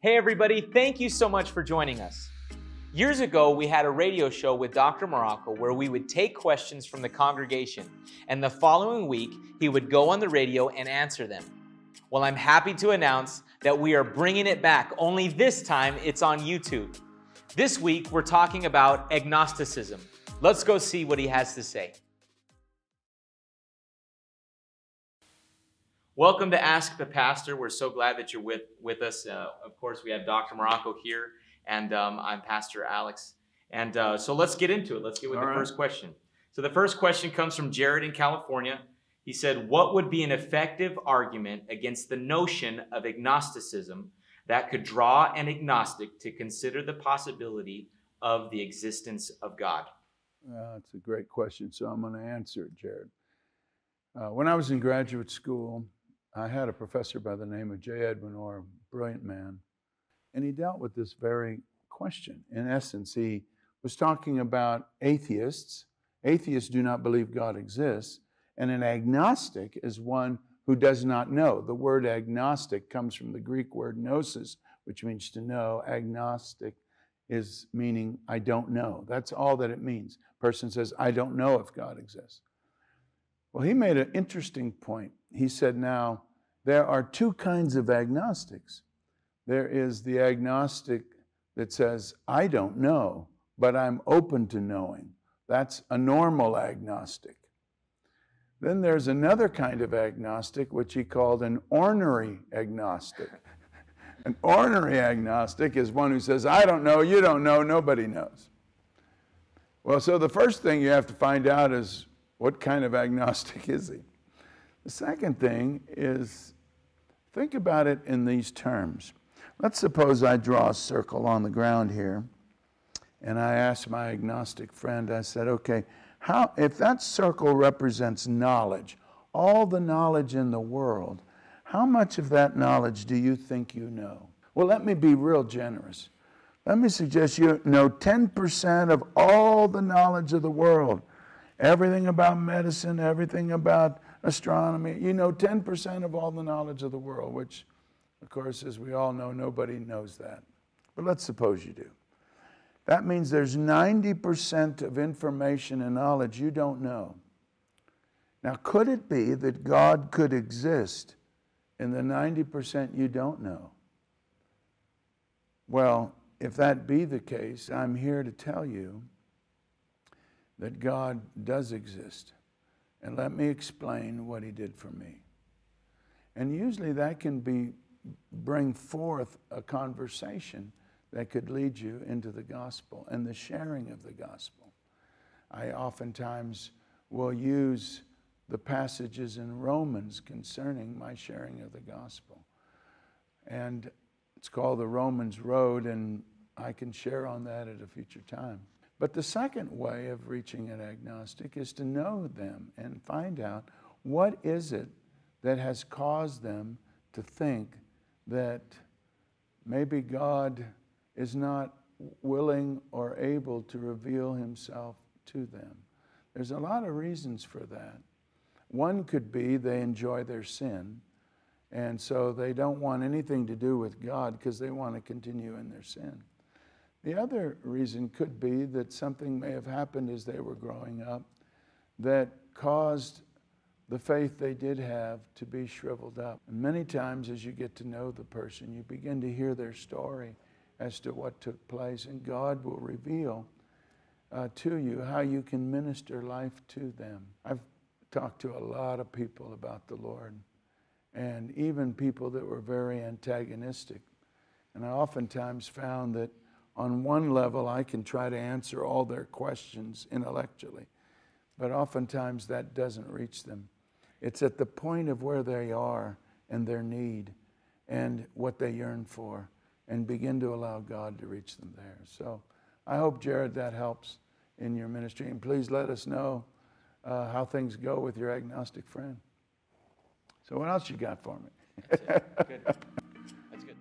Hey everybody, thank you so much for joining us. Years ago, we had a radio show with Dr. Marocco where we would take questions from the congregation, and the following week, he would go on the radio and answer them. Well, I'm happy to announce that we are bringing it back, only this time it's on YouTube. This week, we're talking about agnosticism. Let's go see what he has to say. Welcome to Ask the Pastor. We're so glad that you're with us. Of course, we have Dr. Marocco here, and I'm Pastor Alex. And so let's get into it. Let's get with the first question. So the first question comes from Jared in California. He said, what would be an effective argument against the notion of agnosticism that could draw an agnostic to consider the possibility of the existence of God? That's a great question, so I'm going to answer it, Jared. When I was in graduate school, I had a professor by the name of J. Edwin Orr, a brilliant man, and he dealt with this very question. In essence, he was talking about atheists. Atheists do not believe God exists, and an agnostic is one who does not know. The word agnostic comes from the Greek word gnosis, which means to know. Agnostic is meaning I don't know. That's all that it means. A person says, I don't know if God exists. Well, he made an interesting point. He said, now, there are two kinds of agnostics. There is the agnostic that says, I don't know, but I'm open to knowing. That's a normal agnostic. Then there's another kind of agnostic, which he called an ornery agnostic. An ornery agnostic is one who says, I don't know, you don't know, nobody knows. Well, so the first thing you have to find out is, what kind of agnostic is he? The second thing is, think about it in these terms. Let's suppose I draw a circle on the ground here, and I ask my agnostic friend, I said, okay, if that circle represents knowledge, all the knowledge in the world, how much of that knowledge do you think you know? Well, let me be real generous. Let me suggest you know 10% of all the knowledge of the world. Everything about medicine, everything about astronomy. You know 10% of all the knowledge of the world, which, of course, as we all know, nobody knows that. But let's suppose you do. That means there's 90% of information and knowledge you don't know. Now, could it be that God could exist in the 90% you don't know? Well, if that be the case, I'm here to tell you that God does exist. And let me explain what he did for me. And usually that can bring forth a conversation that could lead you into the gospel and the sharing of the gospel. I oftentimes will use the passages in Romans concerning my sharing of the gospel. And it's called the Romans Road, and I can share on that at a future time. But the second way of reaching an agnostic is to know them and find out what is it that has caused them to think that maybe God is not willing or able to reveal himself to them. There's a lot of reasons for that. One could be they enjoy their sin, and so they don't want anything to do with God because they want to continue in their sin. The other reason could be that something may have happened as they were growing up that caused the faith they did have to be shriveled up. And many times as you get to know the person, you begin to hear their story as to what took place, and God will reveal to you how you can minister life to them. I've talked to a lot of people about the Lord, and even people that were very antagonistic. And I oftentimes found that on one level, I can try to answer all their questions intellectually, but oftentimes that doesn't reach them. It's at the point of where they are and their need and what they yearn for, and begin to allow God to reach them there. So I hope, Jared, that helps in your ministry. And please let us know how things go with your agnostic friend. So what else you got for me? That's it. Good. That's good.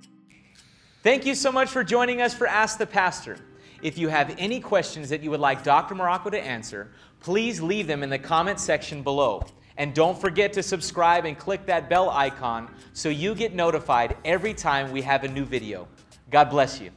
Thank you so much for joining us for Ask the Pastor. If you have any questions that you would like Dr. Marocco to answer, please leave them in the comment section below. And don't forget to subscribe and click that bell icon so you get notified every time we have a new video. God bless you.